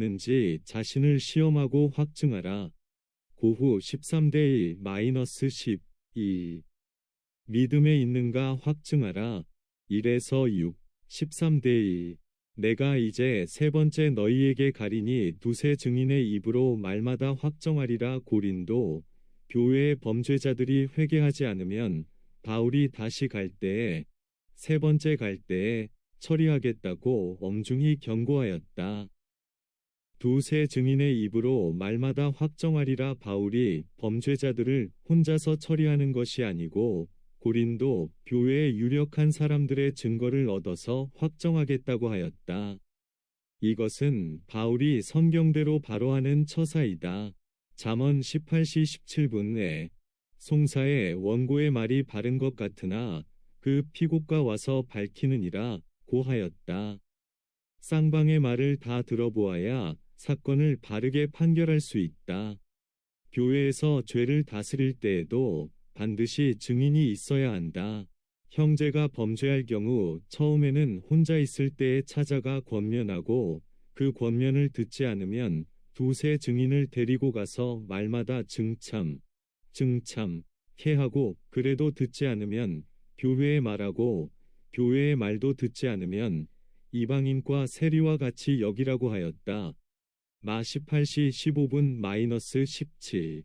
아는지 자신을 시험하고 확증하라. 고후 13-1-12 믿음에 있는가 확증하라. 1에서 6 13-1 내가 이제 세 번째 너희에게 가리니 두세 증인의 입으로 말마다 확정하리라. 고린도 교회의 범죄자들이 회개하지 않으면 바울이 다시 갈 때에 세 번째 갈 때에 처리하겠다고 엄중히 경고하였다. 두세 증인의 입으로 말마다 확정하리라. 바울이 범죄자들을 혼자서 처리하는 것이 아니고 고린도 교회의 유력한 사람들의 증거를 얻어서 확정하겠다고 하였다. 이것은 바울이 성경대로 바로 하는 처사이다. 잠언 18시 17분에 송사의 원고의 말이 바른 것 같으나 그 피고가 와서 밝히느니라 고 하였다. 쌍방의 말을 다 들어보아야 사건을 바르게 판결할 수 있다. 교회에서 죄를 다스릴 때에도 반드시 증인이 있어야 한다. 형제가 범죄할 경우 처음에는 혼자 있을 때에 찾아가 권면하고 그 권면을 듣지 않으면 두세 증인을 데리고 가서 말마다 증참케 하고 그래도 듣지 않으면 교회에 말하고 교회의 말도 듣지 않으면 이방인과 세리와 같이 여기라고 하였다. 마 18시 15분-17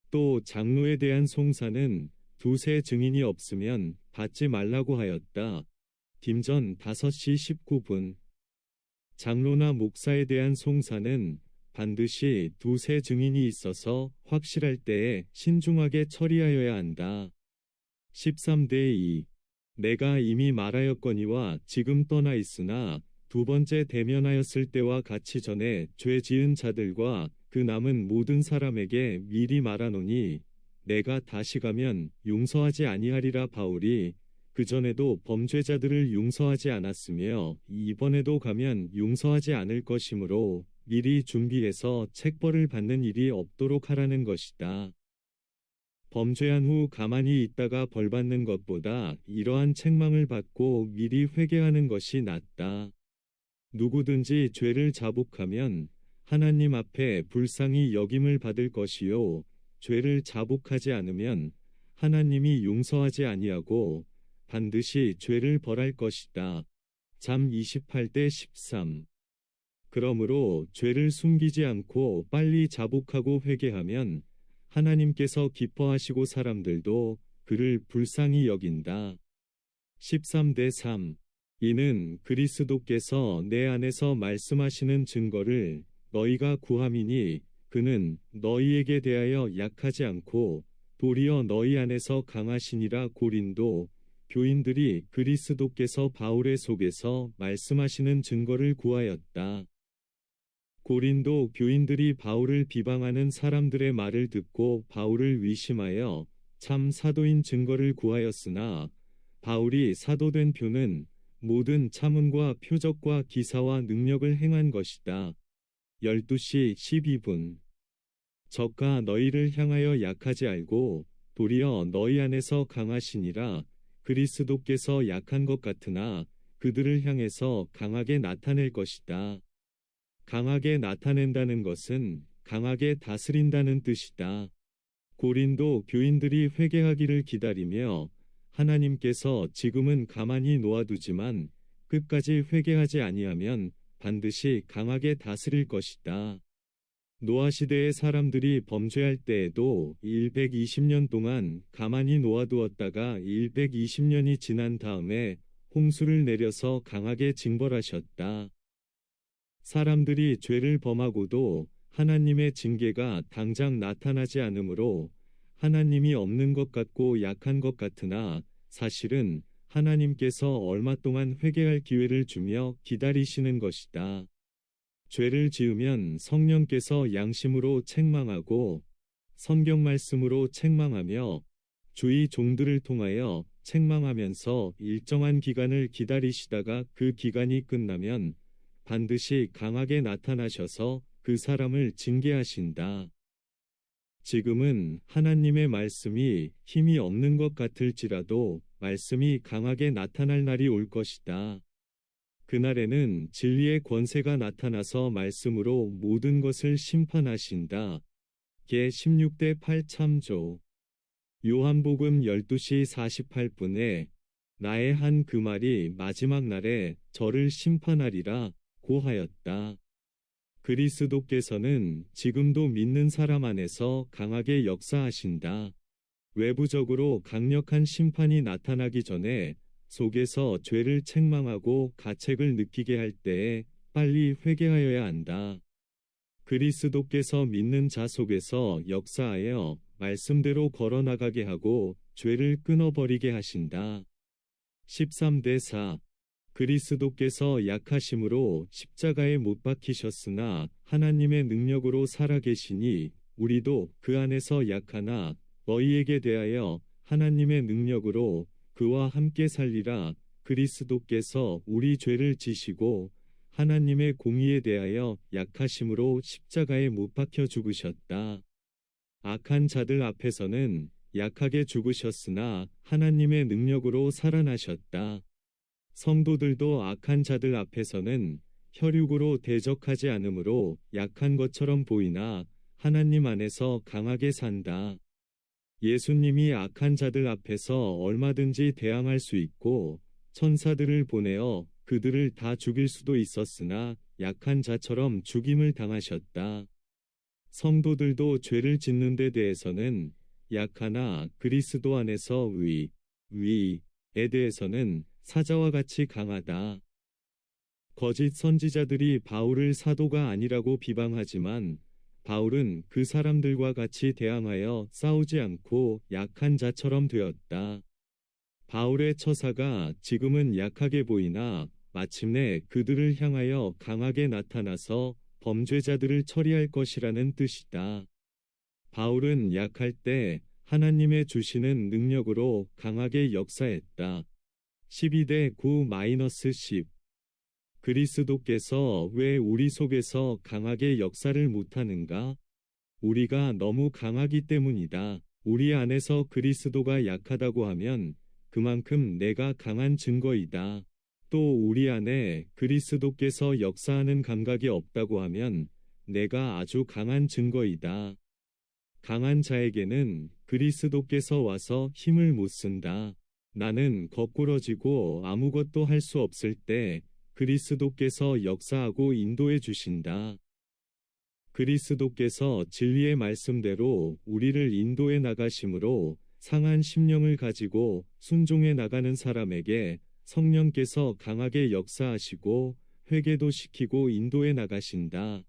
또 장로에 대한 송사는 두세 증인이 없으면 받지 말라고 하였다. 김전 5시 19분 장로나 목사에 대한 송사는 반드시 두세 증인이 있어서 확실할 때에 신중하게 처리하여야 한다. 13-2 내가 이미 말하였거니와 지금 떠나 있으나 두 번째 대면하였을 때와 같이 전에 죄 지은 자들과 그 남은 모든 사람에게 미리 말하노니 내가 다시 가면 용서하지 아니하리라. 바울이 그전에도 범죄자들을 용서하지 않았으며 이번에도 가면 용서하지 않을 것이므로 미리 준비해서 책벌을 받는 일이 없도록 하라는 것이다. 범죄한 후 가만히 있다가 벌받는 것보다 이러한 책망을 받고 미리 회개하는 것이 낫다. 누구든지 죄를 자복하면 하나님 앞에 불쌍히 여김을 받을 것이요 죄를 자복하지 않으면 하나님이 용서하지 아니하고 반드시 죄를 벌할 것이다. 잠 28-13 그러므로 죄를 숨기지 않고 빨리 자복하고 회개하면 하나님께서 기뻐하시고 사람들도 그를 불쌍히 여긴다. 13-3 이는 그리스도께서 내 안에서 말씀하시는 증거를 너희가 구함이니 그는 너희에게 대하여 약하지 않고 도리어 너희 안에서 강하시니라. 고린도 교인들이 그리스도께서 바울의 속에서 말씀하시는 증거를 구하였다. 고린도 교인들이 바울을 비방하는 사람들의 말을 듣고 바울을 위심하여 참 사도인 증거를 구하였으나 바울이 사도된 표는 모든 참음과 표적과 기사와 능력을 행한 것이다. 12시 12분 저가 너희를 향하여 약하지 알고 도리어 너희 안에서 강하시니라. 그리스도께서 약한 것 같으나 그들을 향해서 강하게 나타낼 것이다. 강하게 나타낸다는 것은 강하게 다스린다는 뜻이다. 고린도 교인들이 회개하기를 기다리며 하나님께서 지금은 가만히 놓아두지만 끝까지 회개하지 아니하면 반드시 강하게 다스릴 것이다. 노아 시대의 사람들이 범죄할 때에도 120년 동안 가만히 놓아두었다가 120년이 지난 다음에 홍수를 내려서 강하게 징벌하셨다. 사람들이 죄를 범하고도 하나님의 징계가 당장 나타나지 않으므로 하나님이 없는 것 같고 약한 것 같으나 사실은 하나님께서 얼마 동안 회개할 기회를 주며 기다리시는 것이다. 죄를 지으면 성령께서 양심으로 책망하고 성경 말씀으로 책망하며 주의 종들을 통하여 책망하면서 일정한 기간을 기다리시다가 그 기간이 끝나면 반드시 강하게 나타나셔서 그 사람을 징계하신다. 지금은 하나님의 말씀이 힘이 없는 것 같을지라도 말씀이 강하게 나타날 날이 올 것이다. 그날에는 진리의 권세가 나타나서 말씀으로 모든 것을 심판하신다. 개 16대 8 참조. 요한복음 12시 48분에 나의 한 그 말이 마지막 날에 저를 심판하리라 고 하였다. 그리스도께서는 지금도 믿는 사람 안에서 강하게 역사하신다. 외부적으로 강력한 심판이 나타나기 전에 속에서 죄를 책망하고 가책을 느끼게 할 때에 빨리 회개하여야 한다. 그리스도께서 믿는 자 속에서 역사하여 말씀대로 걸어나가게 하고 죄를 끊어버리게 하신다. 13대 4. 그리스도께서 약하심으로 십자가에 못 박히셨으나 하나님의 능력으로 살아계시니 우리도 그 안에서 약하나 너희에게 대하여 하나님의 능력으로 그와 함께 살리라. 그리스도께서 우리 죄를 지시고 하나님의 공의에 대하여 약하심으로 십자가에 못 박혀 죽으셨다. 악한 자들 앞에서는 약하게 죽으셨으나 하나님의 능력으로 살아나셨다. 성도들도 악한 자들 앞에서는 혈육으로 대적하지 않으므로 약한 것처럼 보이나 하나님 안에서 강하게 산다. 예수님이 악한 자들 앞에서 얼마든지 대항할 수 있고 천사들을 보내어 그들을 다 죽일 수도 있었으나 약한 자처럼 죽임을 당하셨다. 성도들도 죄를 짓는 데 대해서는 약하나 그리스도 안에서 위에 대해서는 사자와 같이 강하다. 거짓 선지자들이 바울을 사도가 아니라고 비방하지만 바울은 그 사람들과 같이 대항하여 싸우지 않고 약한 자처럼 되었다. 바울의 처사가 지금은 약하게 보이나 마침내 그들을 향하여 강하게 나타나서 범죄자들을 처리할 것이라는 뜻이다. 바울은 약할 때 하나님의 주시는 능력으로 강하게 역사했다. 12대 9-10. 그리스도께서 왜 우리 속에서 강하게 역사를 못하는가? 우리가 너무 강하기 때문이다. 우리 안에서 그리스도가 약하다고 하면 그만큼 내가 강한 증거이다. 또 우리 안에 그리스도께서 역사하는 감각이 없다고 하면 내가 아주 강한 증거이다. 강한 자에게는 그리스도께서 와서 힘을 못 쓴다. 나는 거꾸러지고 아무것도 할 수 없을 때 그리스도께서 역사하고 인도해 주신다. 그리스도께서 진리의 말씀대로 우리를 인도해 나가심으로 상한 심령을 가지고 순종해 나가는 사람에게 성령께서 강하게 역사하시고 회개도 시키고 인도해 나가신다.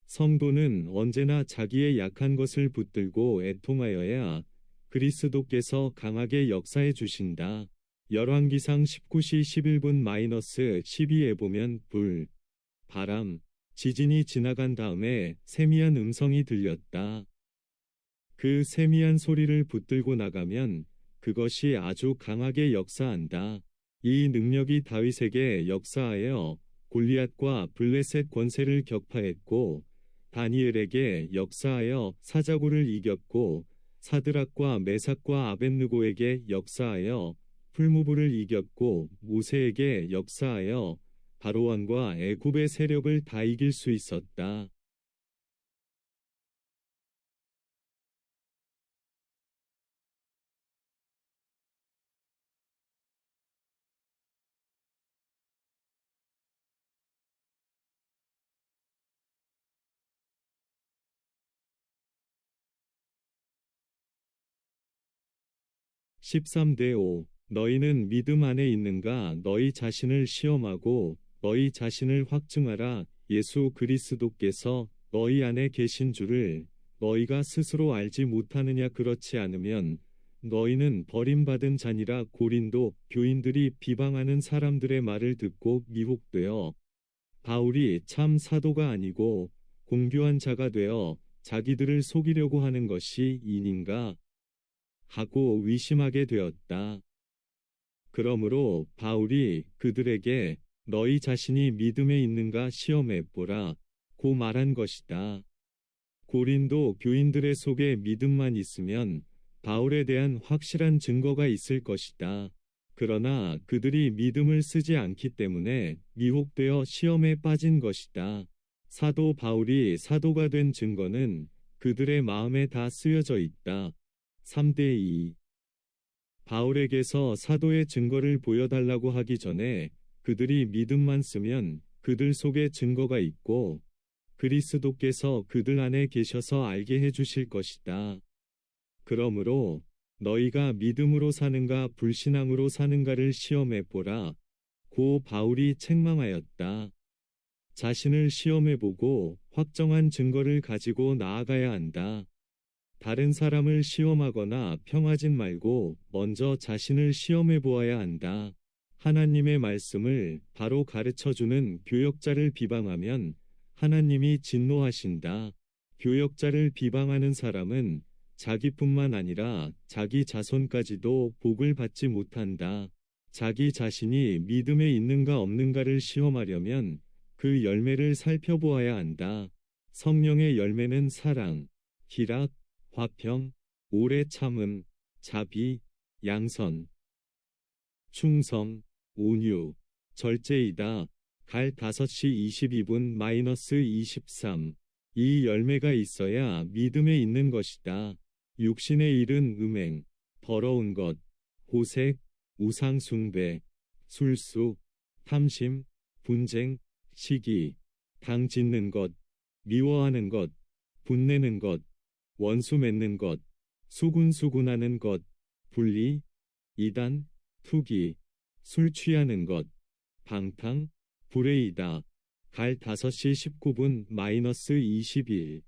성도는 언제나 자기의 약한 것을 붙들고 애통하여야 그리스도께서 강하게 역사해 주신다. 열왕기상 19시 11분-12에 보면 불, 바람, 지진이 지나간 다음에 세미한 음성이 들렸다. 그 세미한 소리를 붙들고 나가면 그것이 아주 강하게 역사한다. 이 능력이 다윗에게 역사하여 골리앗과 블레셋 권세를 격파했고 다니엘에게 역사하여 사자굴을 이겼고 사드락과 메삭과 아벳느고에게 역사하여 풀무불을 이겼고 모세에게 역사하여 바로왕과 애굽의 세력을 다 이길 수 있었다. (13대 5) 너희는 믿음 안에 있는가? 너희 자신을 시험하고 너희 자신을 확증하라. 예수 그리스도께서 너희 안에 계신 줄을 너희가 스스로 알지 못하느냐? 그렇지 않으면 너희는 버림받은 자니라. 고린도 교인들이 비방하는 사람들의 말을 듣고 미혹되어 바울이 참 사도가 아니고 공교한 자가 되어 자기들을 속이려고 하는 것이 인인가 하고 의심하게 되었다. 그러므로 바울이 그들에게 너희 자신이 믿음에 있는가 시험해 보라 고 말한 것이다. 고린도 교인들의 속에 믿음만 있으면 바울에 대한 확실한 증거가 있을 것이다. 그러나 그들이 믿음을 쓰지 않기 때문에 미혹되어 시험에 빠진 것이다. 사도 바울이 사도가 된 증거는 그들의 마음에 다 쓰여져 있다. 3대2 바울에게서 사도의 증거를 보여달라고 하기 전에 그들이 믿음만 쓰면 그들 속에 증거가 있고 그리스도께서 그들 안에 계셔서 알게 해주실 것이다. 그러므로 너희가 믿음으로 사는가 불신앙으로 사는가를 시험해 보라. 고 바울이 책망하였다. 자신을 시험해 보고 확정한 증거를 가지고 나아가야 한다. 다른 사람을 시험하거나 평하진 말고 먼저 자신을 시험해 보아야 한다. 하나님의 말씀을 바로 가르쳐주는 교역자를 비방하면 하나님이 진노하신다. 교역자를 비방하는 사람은 자기뿐만 아니라 자기 자손까지도 복을 받지 못한다. 자기 자신이 믿음에 있는가 없는가를 시험하려면 그 열매를 살펴보아야 한다. 성령의 열매는 사랑, 희락, 화평, 오래 참음, 자비, 양선, 충성, 온유, 절제이다. 갈 5시 22분 -23. 이 열매가 있어야 믿음에 있는 것이다. 육신의 일은 음행, 더러운 것, 호색, 우상숭배, 술수, 탐심, 분쟁, 시기, 당 짓는 것, 미워하는 것, 분내는 것, 원수 맺는 것, 수군수군하는 것, 분리, 이단, 투기, 술 취하는 것, 방탕, 불의이다. 갈 5시 19분 -21.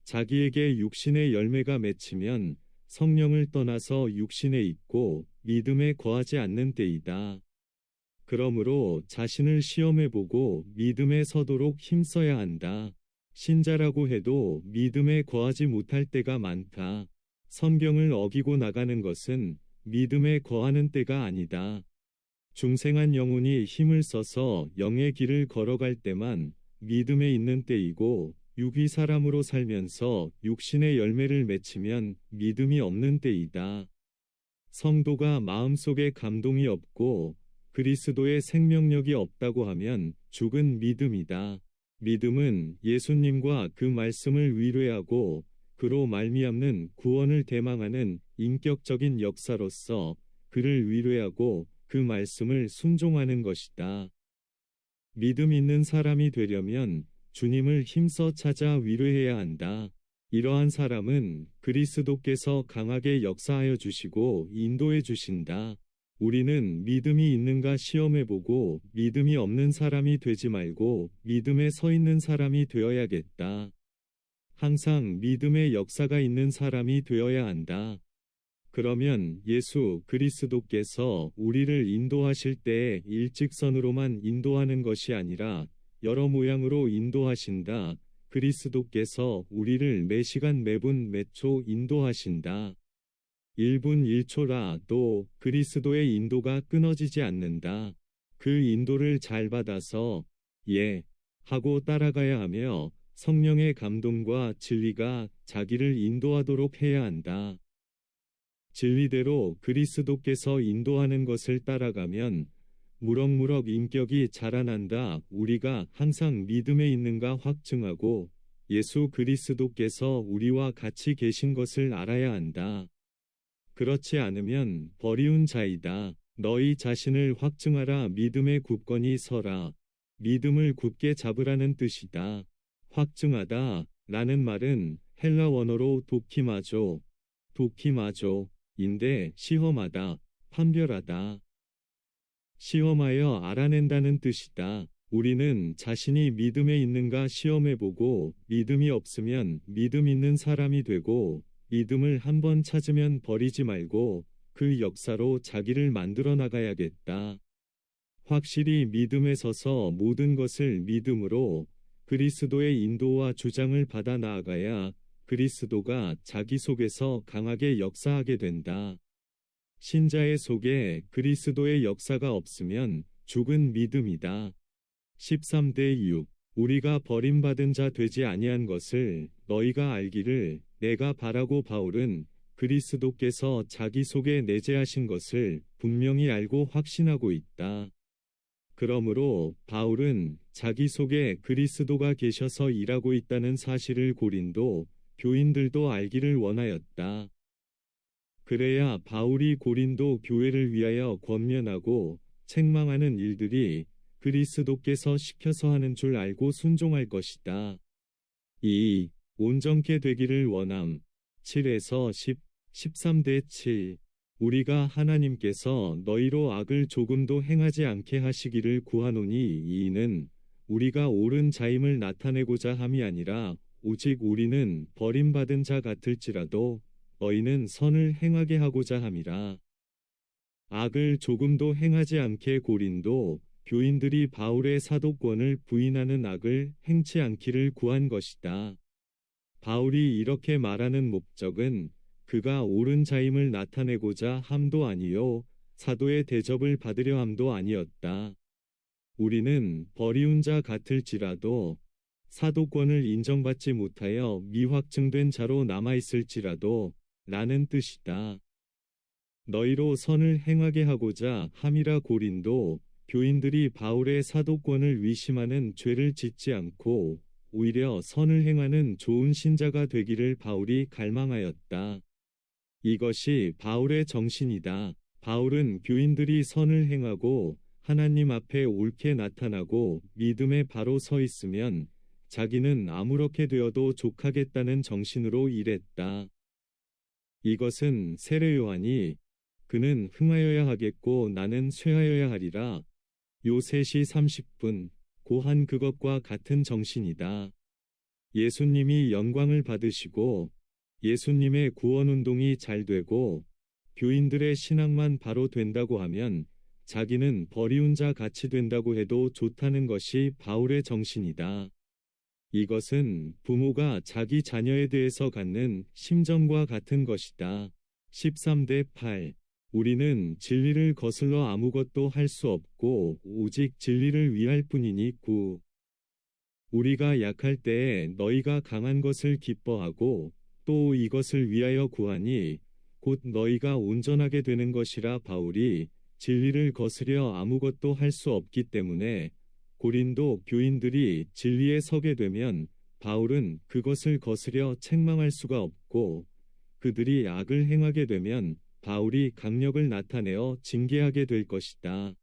자기에게 육신의 열매가 맺히면 성령을 떠나서 육신에 있고 믿음에 거하지 않는 때이다. 그러므로 자신을 시험해보고 믿음에 서도록 힘써야 한다. 신자라고 해도 믿음에 거하지 못할 때가 많다. 성경을 어기고 나가는 것은 믿음에 거하는 때가 아니다. 중생한 영혼이 힘을 써서 영의 길을 걸어갈 때만 믿음에 있는 때이고 육위 사람으로 살면서 육신의 열매를 맺히면 믿음이 없는 때이다. 성도가 마음속에 감동이 없고 그리스도의 생명력이 없다고 하면 죽은 믿음이다. 믿음은 예수님과 그 말씀을 위로하고 그로 말미암는 구원을 대망하는 인격적인 역사로서 그를 위로하고 그 말씀을 순종하는 것이다. 믿음 있는 사람이 되려면 주님을 힘써 찾아 위로해야 한다. 이러한 사람은 그리스도께서 강하게 역사하여 주시고 인도해 주신다. 우리는 믿음이 있는가 시험해보고 믿음이 없는 사람이 되지 말고 믿음에 서 있는 사람이 되어야겠다. 항상 믿음의 역사가 있는 사람이 되어야 한다. 그러면 예수 그리스도께서 우리를 인도하실 때에 일직선으로만 인도하는 것이 아니라 여러 모양으로 인도하신다. 그리스도께서 우리를 매 시간 매분 매초 인도하신다. 1분 1초라도 그리스도의 인도가 끊어지지 않는다. 그 인도를 잘 받아서 예 하고 따라가야 하며 성령의 감동과 진리가 자기를 인도하도록 해야 한다. 진리대로 그리스도께서 인도하는 것을 따라가면 무럭무럭 인격이 자라난다. 우리가 항상 믿음에 있는가 확증하고 예수 그리스도께서 우리와 같이 계신 것을 알아야 한다. 그렇지 않으면 버리운 자이다. 너희 자신을 확증하라. 믿음에 굳건히 서라. 믿음을 굳게 잡으라는 뜻이다. 확증하다 라는 말은 헬라 원어로 도키마조 인데 시험하다, 판별하다. 시험하여 알아낸다는 뜻이다. 우리는 자신이 믿음에 있는가 시험해보고 믿음이 없으면 믿음 있는 사람이 되고 믿음을 한번 찾으면 버리지 말고 그 역사로 자기를 만들어 나가야겠다. 확실히 믿음에 서서 모든 것을 믿음으로 그리스도의 인도와 주장을 받아 나아가야 그리스도가 자기 속에서 강하게 역사하게 된다. 신자의 속에 그리스도의 역사가 없으면 죽은 믿음이다. 13대6 우리가 버림받은 자 되지 아니한 것을 너희가 알기를 내가 바라고 바울은 그리스도께서 자기 속에 내재하신 것을 분명히 알고 확신하고 있다. 그러므로 바울은 자기 속에 그리스도가 계셔서 일하고 있다는 사실을 고린도 교인들도 알기를 원하였다. 그래야 바울이 고린도 교회를 위하여 권면하고 책망하는 일들이 그리스도께서 시켜서 하는 줄 알고 순종할 것이다. 2. 온전케 되기를 원함. 7에서 10, 13대 7. 우리가 하나님께서 너희로 악을 조금도 행하지 않게 하시기를 구하노니 이는 우리가 옳은 자임을 나타내고자 함이 아니라 오직 우리는 버림받은 자 같을지라도 너희는 선을 행하게 하고자 함이라. 악을 조금도 행하지 않게 고린도 교인들이 바울의 사도권을 부인하는 악을 행치 않기를 구한 것이다. 바울이 이렇게 말하는 목적은 그가 옳은 자임을 나타내고자 함도 아니요 사도의 대접을 받으려 함도 아니었다. 우리는 버리운 자 같을지라도 사도권을 인정받지 못하여 미확증된 자로 남아있을지라도 라는 뜻이다. 너희로 선을 행하게 하고자 함이라. 고린도 교인들이 바울의 사도권을 위심하는 죄를 짓지 않고 오히려 선을 행하는 좋은 신자가 되기를 바울이 갈망하였다. 이것이 바울의 정신이다. 바울은 교인들이 선을 행하고 하나님 앞에 옳게 나타나고 믿음에 바로 서 있으면 자기는 아무렇게 되어도 족하겠다는 정신으로 일했다. 이것은 세례 요한이 그는 흥하여야 하겠고 나는 쇠하여야 하리라. 요 3시 30분 고한 그것과 같은 정신이다. 예수님이 영광을 받으시고 예수님의 구원운동이 잘 되고 교인들의 신앙만 바로 된다고 하면 자기는 버리운 자 같이 된다고 해도 좋다는 것이 바울의 정신이다. 이것은 부모가 자기 자녀에 대해서 갖는 심정과 같은 것이다. 13대 8. 우리는 진리를 거슬러 아무것도 할 수 없고 오직 진리를 위할 뿐이니 9. 우리가 약할 때에 너희가 강한 것을 기뻐하고 또 이것을 위하여 구하니 곧 너희가 온전하게 되는 것이라. 바울이 진리를 거스려 아무것도 할 수 없기 때문에 고린도 교인들이 진리에 서게 되면 바울은 그것을 거스려 책망할 수가 없고 그들이 악을 행하게 되면 바울이 강력을 나타내어 징계하게 될 것이다.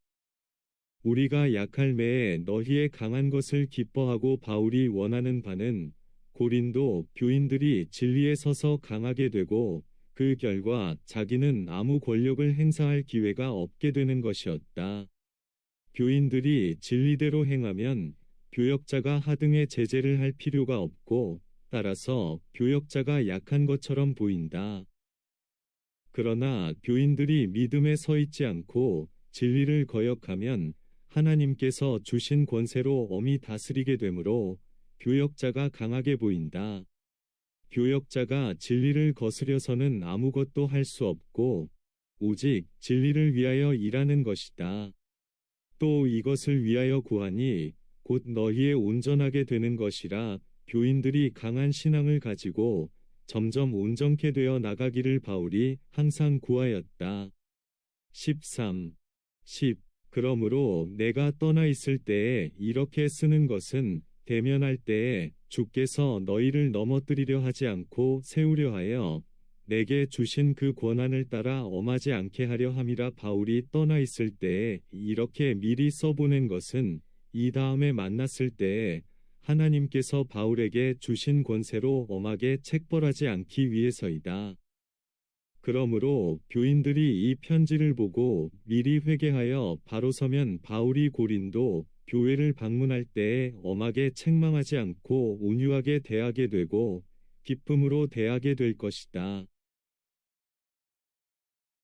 우리가 약할 매에 너희의 강한 것을 기뻐하고 바울이 원하는 바는 고린도 교인들이 진리에 서서 강하게 되고 그 결과 자기는 아무 권력을 행사할 기회가 없게 되는 것이었다. 교인들이 진리대로 행하면 교역자가 하등의 제재를 할 필요가 없고 따라서 교역자가 약한 것처럼 보인다. 그러나 교인들이 믿음에 서 있지 않고 진리를 거역하면 하나님께서 주신 권세로 엄히 다스리게 되므로 교역자가 강하게 보인다. 교역자가 진리를 거스려서는 아무것도 할 수 없고 오직 진리를 위하여 일하는 것이다. 또 이것을 위하여 구하니 곧 너희의 온전하게 되는 것이라. 교인들이 강한 신앙을 가지고 점점 온전케 되어 나가기를 바울이 항상 구하였다. 13. 10. 그러므로 내가 떠나 있을 때에 이렇게 쓰는 것은 대면할 때에 주께서 너희를 넘어뜨리려 하지 않고 세우려 하여 내게 주신 그 권한을 따라 엄하지 않게 하려 함이라. 바울이 떠나 있을 때에 이렇게 미리 써보낸 것은 이 다음에 만났을 때에 하나님께서 바울에게 주신 권세로 엄하게 책벌하지 않기 위해서이다. 그러므로 교인들이 이 편지를 보고 미리 회개하여 바로 서면 바울이 고린도 교회를 방문할 때에 엄하게 책망하지 않고 온유하게 대하게 되고 기쁨으로 대하게 될 것이다.